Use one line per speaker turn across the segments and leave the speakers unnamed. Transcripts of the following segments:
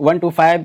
1 to 5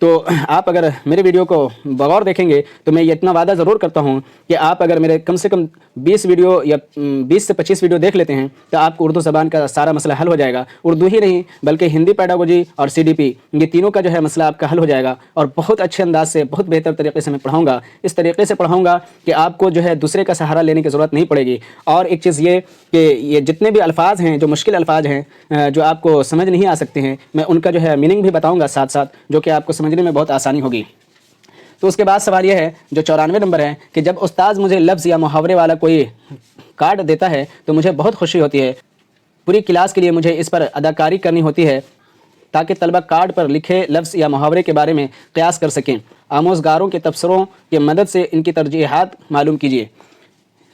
تو آپ اگر میرے ویڈیو کو بغور دیکھیں گے تو میں یہ اتنا وعدہ ضرور کرتا ہوں کہ آپ اگر میرے کم سے کم 20 ویڈیو یا 20 سے 25 ویڈیو دیکھ لیتے ہیں تو آپ کو اردو زبان کا سارا مسئلہ حل ہو جائے گا. اردو ہی نہیں بلکہ ہندی پیڈاگوجی اور CDP یہ تینوں کا جو ہے مسئلہ آپ کا حل ہو جائے گا. اور بہت اچھے انداز سے بہت بہتر طریقے سے میں پڑھاؤں گا. اس طریقے سے پڑھاؤں گا کہ آپ کو جو ہے دوسرے کا سہارا لینے کی ضرورت نہیں پڑے گی. اور ایک چیز یہ کہ یہ جتنے بھی الفاظ ہیں جو مشکل الفاظ ہیں جو آپ کو سمجھ نہیں آ سکتے ہیں میں ان کا جو ہے میننگ بھی بتاؤں گا ساتھ ساتھ جو کہ آپ کو سمجھنے میں بہت آسانی ہوگی. تو اس کے بعد سوال یہ ہے جو 94 نمبر ہے کہ جب استاذ مجھے لفظ یا محاورے والا کوئی کارڈ دیتا ہے تو مجھے بہت خوشی ہوتی ہے. پوری کلاس کے لیے مجھے اس پر اداکاری کرنی ہوتی ہے تاکہ طلبہ کارڈ پر لکھے لفظ یا محاورے کے بارے میں قیاس کر سکیں. آموزگاروں کے تبصروں کی مدد سے ان کی ترجیحات معلوم کیجیے.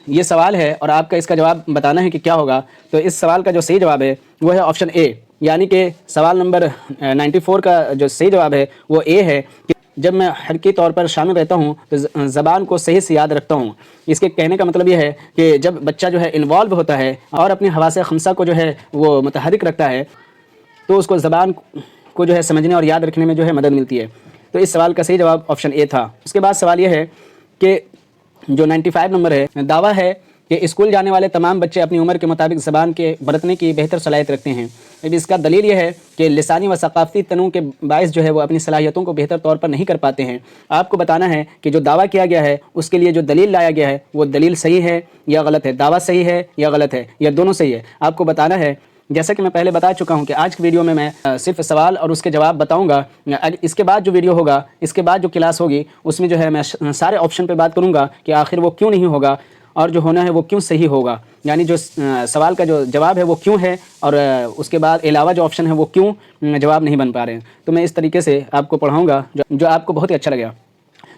یہ سوال ہے اور آپ کا اس کا جواب بتانا ہے کہ کیا ہوگا. تو اس سوال کا جو صحیح جواب ہے وہ ہے آپشن اے، یعنی کہ سوال نمبر 94 کا جو صحیح جواب ہے وہ اے ہے کہ جب میں حرکتی طور پر شامل رہتا ہوں تو زبان کو صحیح سے یاد رکھتا ہوں. اس کے کہنے کا مطلب یہ ہے کہ جب بچہ جو ہے انوالو ہوتا ہے اور اپنی حواس خمسہ کو جو ہے وہ متحرک رکھتا ہے تو اس کو زبان کو جو ہے سمجھنے اور یاد رکھنے میں جو ہے مدد ملتی ہے. تو اس سوال کا صحیح جواب آپشن اے تھا. اس کے بعد سوال یہ ہے کہ جو 95 نمبر ہے دعویٰ ہے کہ اسکول جانے والے تمام بچے اپنی عمر کے مطابق زبان کے برتنے کی بہتر صلاحیت رکھتے ہیں. اب اس کا دلیل یہ ہے کہ لسانی و ثقافتی تنوع کے باعث جو ہے وہ اپنی صلاحیتوں کو بہتر طور پر نہیں کر پاتے ہیں. آپ کو بتانا ہے کہ جو دعویٰ کیا گیا ہے اس کے لیے جو دلیل لایا گیا ہے وہ دلیل صحیح ہے یا غلط ہے، دعویٰ صحیح ہے یا غلط ہے یا دونوں صحیح ہے. آپ کو بتانا ہے. جیسا کہ میں پہلے بتا چکا ہوں کہ آج کی ویڈیو میں صرف سوال اور اس کے جواب بتاؤں گا. اس کے بعد جو ویڈیو ہوگا، اس کے بعد جو کلاس ہوگی اس میں جو ہے میں سارے آپشن پہ بات کروں گا کہ آخر وہ کیوں نہیں ہوگا اور جو ہونا ہے وہ کیوں صحیح ہوگا. یعنی جو سوال کا جو جواب ہے وہ کیوں ہے اور اس کے بعد علاوہ جو آپشن ہے وہ کیوں جواب نہیں بن پا رہے ہیں. تو میں اس طریقے سے آپ کو پڑھاؤں گا جو آپ کو بہت ہی اچھا لگا.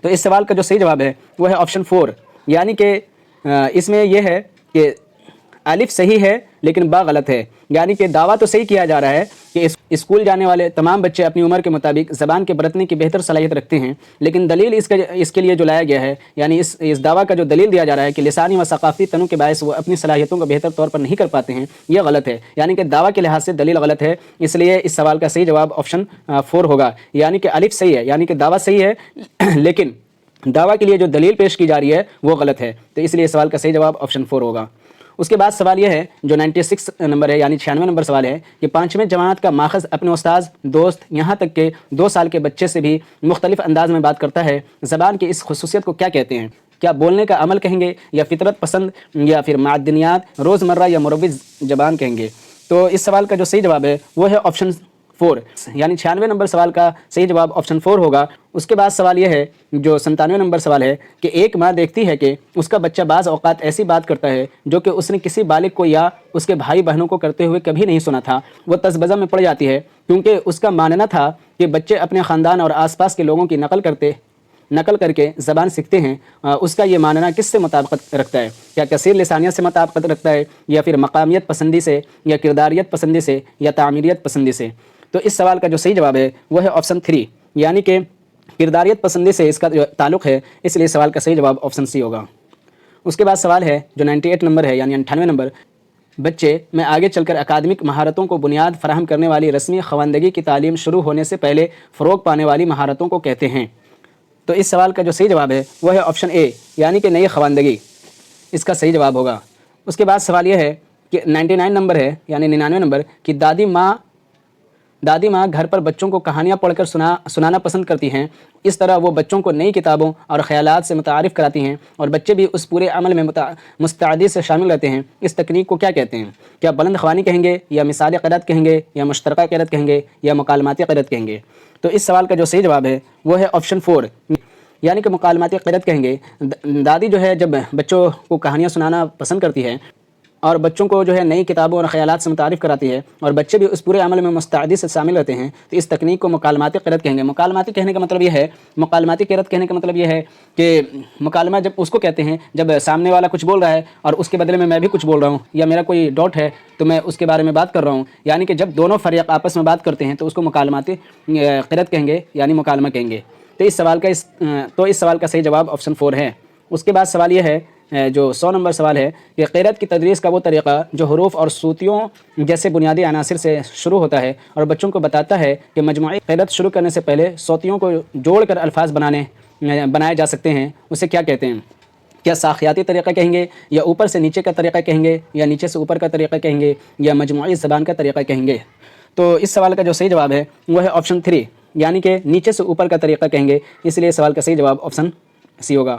تو اس سوال کا جو صحیح جواب ہے وہ ہے آپشن 4، یعنی کہ اس میں یہ ہے کہ الف صحیح ہے لیکن با غلط ہے. یعنی کہ دعویٰ تو صحیح کیا جا رہا ہے کہ اسکول جانے والے تمام بچے اپنی عمر کے مطابق زبان کے برتنے کی بہتر صلاحیت رکھتے ہیں، لیکن دلیل اس کے لیے جو لایا گیا ہے یعنی اس دعویٰ کا جو دلیل دیا جا رہا ہے کہ لسانی و ثقافتی تنوع کے باعث وہ اپنی صلاحیتوں کو بہتر طور پر نہیں کر پاتے ہیں، یہ غلط ہے. یعنی کہ دعویٰ کے لحاظ سے دلیل غلط ہے. اس لیے اس سوال کا صحیح جواب آپشن 4 ہوگا. یعنی کہ الف صحیح ہے، یعنی کہ دعویٰ صحیح ہے لیکن دعویٰ کے لیے جو دلیل پیش کی جا رہی ہے وہ غلط ہے. تو اس لیے سوال کا صحیح جواب آپشن 4 ہوگا. اس کے بعد سوال یہ ہے جو 96 نمبر ہے یعنی 96 نمبر سوال ہے کہ 5ویں جماعت کا ماخذ اپنے استاذ، دوست، یہاں تک کہ 2 سال کے بچے سے بھی مختلف انداز میں بات کرتا ہے. زبان کی اس خصوصیت کو کیا کہتے ہیں؟ کیا بولنے کا عمل کہیں گے یا فطرت پسند یا پھر معدنیات، روزمرہ یا مروج زبان کہیں گے؟ تو اس سوال کا جو صحیح جواب ہے وہ ہے آپشن 4، یعنی 96 نمبر سوال کا صحیح جواب آپشن 4 ہوگا. اس کے بعد سوال یہ ہے جو 97 نمبر سوال ہے کہ ایک ماں دیکھتی ہے کہ اس کا بچہ بعض اوقات ایسی بات کرتا ہے جو کہ اس نے کسی بالغ کو یا اس کے بھائی بہنوں کو کرتے ہوئے کبھی نہیں سنا تھا. وہ تذبذب میں پڑ جاتی ہے کیونکہ اس کا ماننا تھا کہ بچے اپنے خاندان اور آس پاس کے لوگوں کی نقل کر کے زبان سیکھتے ہیں. اس کا یہ ماننا کس سے مطابقت رکھتا ہے؟ کیا کثیر لسانیت سے مطابقت رکھتا ہے یا پھر مقامیت پسندی سے یا کرداریت پسندی سے یا تعمیریت پسندی سے؟ تو اس سوال کا جو صحیح جواب ہے وہ ہے آپشن 3، یعنی کہ کرداریت پسندی سے اس کا جو تعلق ہے، اس لیے سوال کا صحیح جواب آپشن سی ہوگا. اس کے بعد سوال ہے جو 98 نمبر ہے یعنی 98 نمبر، بچے میں آگے چل کر اکادمک مہارتوں کو بنیاد فراہم کرنے والی رسمی خواندگی کی تعلیم شروع ہونے سے پہلے فروغ پانے والی مہارتوں کو کہتے ہیں. تو اس سوال کا جو صحیح جواب ہے وہ ہے آپشن اے، یعنی کہ نئی خواندگی، اس کا صحیح جواب ہوگا. اس کے بعد سوال یہ ہے کہ 99 نمبر ہے یعنی 99 نمبر کہ دادی ماں گھر پر بچوں کو کہانیاں پڑھ کر سنانا پسند کرتی ہیں. اس طرح وہ بچوں کو نئی کتابوں اور خیالات سے متعارف کراتی ہیں اور بچے بھی اس پورے عمل میں مستعدی سے شامل رہتے ہیں. اس تکنیک کو کیا کہتے ہیں؟ کیا بلند خوانی کہیں گے یا مثالی قرأت کہیں گے یا مشترکہ قرأت کہیں گے یا مکالماتی قرأت کہیں گے؟ تو اس سوال کا جو صحیح جواب ہے وہ ہے آپشن 4، یعنی کہ مکالماتی قرأت کہیں گے. دادی جو ہے جب بچوں کو کہانیاں سنانا پسند کرتی ہے اور بچوں کو جو ہے نئی کتابوں اور خیالات سے متعارف کراتی ہے اور بچے بھی اس پورے عمل میں مستعدی سے شامل رہتے ہیں، تو اس تکنیک کو مکالماتی قرأت کہیں گے. مکالماتی کہنے کا مطلب یہ ہے کہ مکالمہ جب اس کو کہتے ہیں جب سامنے والا کچھ بول رہا ہے اور اس کے بدلے میں بھی کچھ بول رہا ہوں یا میرا کوئی ڈاؤٹ ہے تو میں اس کے بارے میں بات کر رہا ہوں، یعنی کہ جب دونوں فریق آپس میں بات کرتے ہیں تو اس کو مکالماتی قرأت کہیں گے یعنی مکالمہ کہیں گے. تو اس سوال کا صحیح جواب آپشن 4 ہے. اس کے بعد سوال یہ ہے جو 100 نمبر سوال ہے کہ قرأت کی تدریس کا وہ طریقہ جو حروف اور صوتیوں جیسے بنیادی عناصر سے شروع ہوتا ہے اور بچوں کو بتاتا ہے کہ مجموعی قرأت شروع کرنے سے پہلے صوتیوں کو جوڑ کر الفاظ بنائے جا سکتے ہیں، اسے کیا کہتے ہیں؟ کیا ساخیاتی طریقہ کہیں گے، یا اوپر سے نیچے کا طریقہ کہیں گے، یا نیچے سے اوپر کا طریقہ کہیں گے، یا مجموعی زبان کا طریقہ کہیں گے؟ تو اس سوال کا جو صحیح جواب ہے وہ ہے آپشن 3، یعنی کہ نیچے سے اوپر کا طریقہ کہیں گے، اس لیے سوال کا صحیح جواب آپشن سی ہوگا۔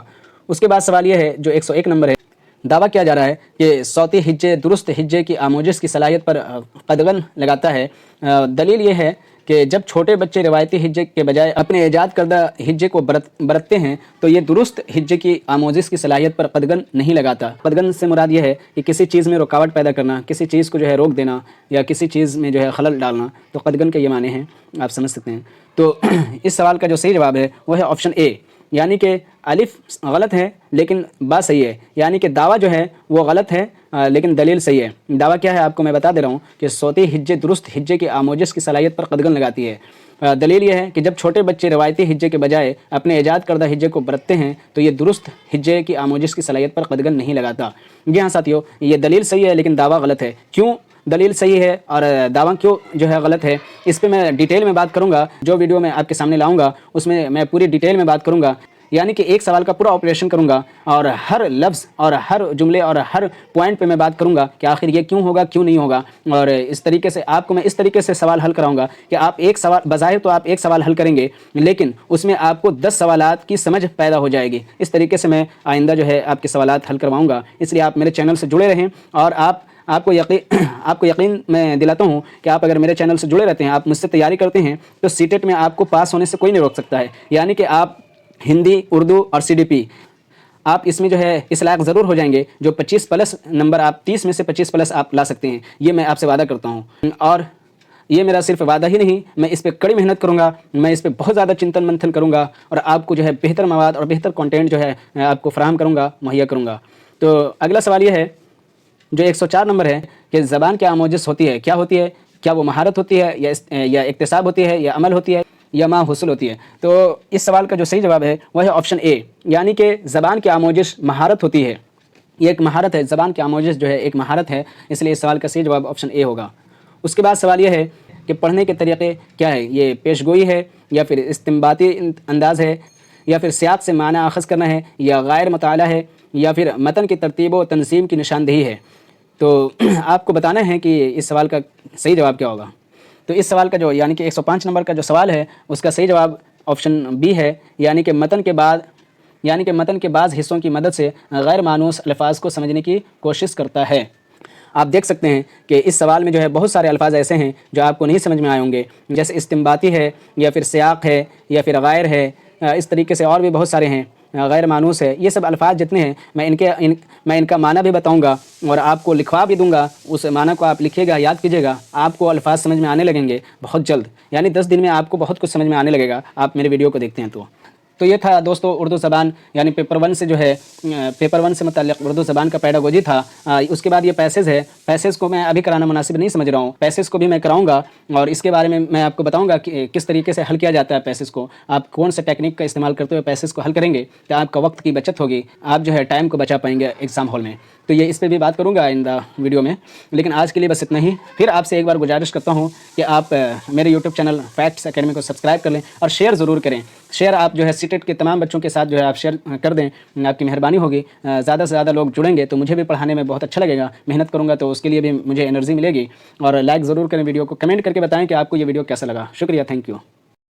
اس کے بعد سوال یہ ہے جو 101 نمبر ہے، دعویٰ کیا جا رہا ہے کہ صوتی ہجے درست ہجے کی آموزش کی صلاحیت پر قدغن لگاتا ہے۔ دلیل یہ ہے کہ جب چھوٹے بچے روایتی ہجے کے بجائے اپنے ایجاد کردہ ہجے کو برتتے ہیں تو یہ درست ہجے کی آموزش کی صلاحیت پر قدغن نہیں لگاتا۔ قدغن سے مراد یہ ہے کہ کسی چیز میں رکاوٹ پیدا کرنا، کسی چیز کو جو ہے روک دینا، یا کسی چیز میں جو ہے خلل ڈالنا، تو قدغن کے یہ معنی ہیں، آپ سمجھ سکتے ہیں۔ تو اس سوال کا جو صحیح جواب ہے وہ ہے آپشن اے، یعنی کہ الف غلط ہے لیکن با صحیح ہے، یعنی کہ دعویٰ جو ہے وہ غلط ہے لیکن دلیل صحیح ہے۔ دعویٰ کیا ہے آپ کو میں بتا دے رہا ہوں کہ صوتی ہجے درست ہجے کی آموزش کی صلاحیت پر قدغن لگاتی ہے۔ دلیل یہ ہے کہ جب چھوٹے بچے روایتی ہجے کے بجائے اپنے ایجاد کردہ ہجے کو برتتے ہیں تو یہ درست ہجے کی آموزش کی صلاحیت پر قدغن نہیں لگاتا۔ جی ہاں ساتھیو، یہ دلیل صحیح ہے لیکن دعویٰ غلط ہے۔ کیوں دلیل صحیح ہے اور دعویٰ کیوں جو ہے غلط ہے، اس پہ میں ڈیٹیل میں بات کروں گا۔ جو ویڈیو میں آپ کے سامنے لاؤں گا اس میں میں پوری ڈیٹیل میں بات کروں گا، یعنی کہ ایک سوال کا پورا آپریشن کروں گا اور ہر لفظ اور ہر جملے اور ہر پوائنٹ پہ میں بات کروں گا کہ آخر یہ کیوں ہوگا، کیوں نہیں ہوگا، اور اس طریقے سے آپ کو میں اس طریقے سے سوال حل کراؤں گا کہ آپ ایک سوال بظاہر تو آپ ایک سوال حل کریں گے لیکن اس میں آپ کو 10 سوالات کی سمجھ پیدا ہو جائے گی۔ اس طریقے سے میں آئندہ جو ہے آپ کے سوالات حل کرواؤں گا، اس لیے آپ میرے چینل سے جڑے رہیں۔ اور آپ کو یقین میں دلاتا ہوں کہ آپ اگر میرے چینل سے جڑے رہتے ہیں، آپ مجھ سے تیاری کرتے ہیں تو سیٹیٹ میں آپ کو پاس ہونے سے کوئی نہیں روک سکتا ہے۔ یعنی کہ آپ ہندی، اردو اور CDP آپ اس میں جو ہے اس لائق ضرور ہو جائیں گے جو 25+ نمبر آپ 30 میں سے 25+ آپ لا سکتے ہیں، یہ میں آپ سے وعدہ کرتا ہوں۔ اور یہ میرا صرف وعدہ ہی نہیں، میں اس پہ کڑی محنت کروں گا، میں اس پہ بہت زیادہ چنتن منتھن کروں گا اور آپ کو جو ہے بہتر مواد اور بہتر کنٹینٹ جو ہے آپ کو فراہم کروں گا، مہیا کروں گا۔ تو اگلا سوال یہ ہے جو 104 نمبر ہے کہ زبان کی آموزش ہوتی ہے، کیا ہوتی ہے؟ کیا وہ مہارت ہوتی ہے یا اکتساب ہوتی ہے یا عمل ہوتی ہے یا ما حصول ہوتی ہے؟ تو اس سوال کا جو صحیح جواب ہے وہ ہے آپشن اے، یعنی کہ زبان کی آموزش مہارت ہوتی ہے۔ یہ ایک مہارت ہے، زبان کی آموزش جو ہے ایک مہارت ہے، اس لیے اس سوال کا صحیح جواب آپشن اے ہوگا۔ اس کے بعد سوال یہ ہے کہ پڑھنے کے طریقے کیا ہے؟ یہ پیش گوئی ہے یا پھر استنباطی انداز ہے یا پھر سیاق سے معنی اخذ کرنا ہے یا غیر مطالعہ ہے یا پھر متن کی ترتیب و تنظیم کی نشاندہی ہے؟ تو آپ کو بتانا ہے کہ اس سوال کا صحیح جواب کیا ہوگا۔ تو اس سوال کا جو یعنی کہ 105 نمبر کا جو سوال ہے اس کا صحیح جواب آپشن بی ہے، یعنی کہ متن کے بعض حصوں کی مدد سے غیر مانوس الفاظ کو سمجھنے کی کوشش کرتا ہے۔ آپ دیکھ سکتے ہیں کہ اس سوال میں جو ہے بہت سارے الفاظ ایسے ہیں جو آپ کو نہیں سمجھ میں آئے ہوں گے، جیسے استنباطی ہے یا پھر سیاق ہے یا پھر غیر ہے، اس طریقے سے اور بھی بہت سارے ہیں، غیر مانوس ہے۔ یہ سب الفاظ جتنے ہیں میں ان کا معنی بھی بتاؤں گا اور آپ کو لکھوا بھی دوں گا، اس معنی کو آپ لکھیے گا، یاد کیجیے گا، آپ کو الفاظ سمجھ میں آنے لگیں گے بہت جلد، یعنی 10 دن میں آپ کو بہت کچھ سمجھ میں آنے لگے گا، آپ میرے ویڈیو کو دیکھتے ہیں تو یہ تھا دوستو اردو زبان، یعنی پیپر 1 سے جو ہے پیپر 1 سے متعلق اردو زبان کا پیڈاگوجی تھا۔ اس کے بعد یہ پیسز ہے، پیسز کو میں ابھی کرانا مناسب نہیں سمجھ رہا ہوں، پیسز کو بھی میں کراؤں گا اور اس کے بارے میں میں آپ کو بتاؤں گا کہ کس طریقے سے حل کیا جاتا ہے پیسز کو، آپ کون سے ٹیکنیک کا استعمال کرتے ہوئے پیسز کو حل کریں گے تو آپ کا وقت کی بچت ہوگی، آپ جو ہے ٹائم کو بچا پائیں گے ایگزام ہال میں۔ تو یہ اس پہ بھی بات کروں گا آئندہ ویڈیو میں، لیکن آج کے لیے بس اتنا ہی۔ پھر آپ سے ایک بار گزارش کرتا ہوں کہ آپ میرے یوٹیوب چینل فیکٹس اکیڈمی کو سبسکرائب کر لیں اور شیئر ضرور کریں۔ شیئر آپ جو ہے سیٹیٹ کے تمام بچوں کے ساتھ جو ہے آپ شیئر کر دیں، آپ کی مہربانی ہوگی۔ زیادہ سے زیادہ لوگ جڑیں گے تو مجھے بھی پڑھانے میں بہت اچھا لگے گا، محنت کروں گا تو اس کے لیے بھی مجھے انرجی ملے گی۔ اور لائک ضرور کریں ویڈیو کو، کمنٹ کر کے بتائیں کہ آپ کو یہ ویڈیو کیسا لگا۔ شکریہ، تھینک یو۔